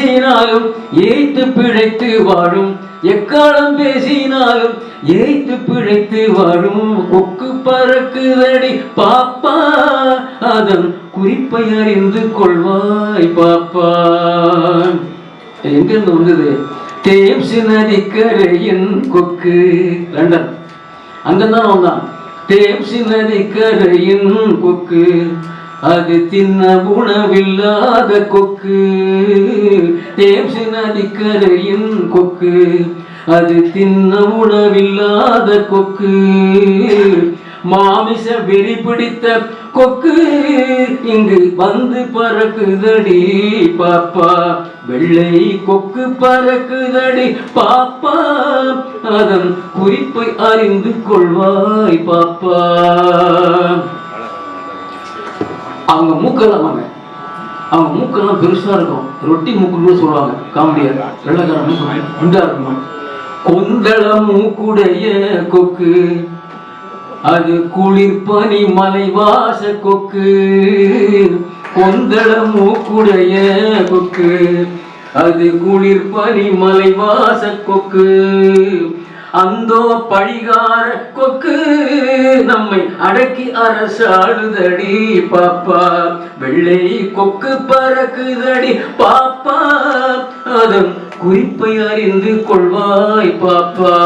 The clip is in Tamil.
பேசினாலும் ஏய்த்து பிழைத்து வாழும், எக்காலம் பேசினாலும் ஏய்த்து பிழைத்து வாழும் கொக்கு பறக்குதடி பாப்பா, அதன் குறிப்பை அறிந்து கொள்வாய் பாப்பா. எங்கிருந்து வந்தது? தேம்ஸ் நதிக்கரையின் கொக்கு, லண்டன், அங்கதான் வந்தான். தேம்ஸ் நதிக்கரையின் கொக்கு, அது தின்ன உணவில்லாத கொக்கு. தேம்ஸ் நதிக்கரையின் கொக்கு, அது தின்ன உணவில்லாத கொக்கு. மாமிச வெறி பிடித்த கொக்கு இங்கு வந்து பறக்குதடி பாப்பா, வெள்ளை கொக்கு பறக்குதடி பாப்பா, அதன் குறிப்பை அறிந்து கொள்வாய் பாப்பா. அவங்க மூக்கெல்லாம் அவங்க மூக்கெல்லாம் பெருசா இருக்கும், ரொட்டி மூக்குன்னு சொல்லுவாங்க காமெடியா, வெள்ளக்கார மூக்கு குண்டா இருக்கும். கொந்தள மூக்குடைய கொக்கு, அது குளிர்பனி மலைவாச கொக்கு. கொந்தள மூக்குடைய கொக்கு, அது குளிர்பனி மலைவாச கொக்கு. அந்தோ பழிகார கொக்கு நம்மை அடக்கி அரசாடுதடி பாப்பா, வெள்ளை கொக்கு பறக்குதடி பாப்பா, அதன் குறிப்பை அறிந்து கொள்வாய் பாப்பா.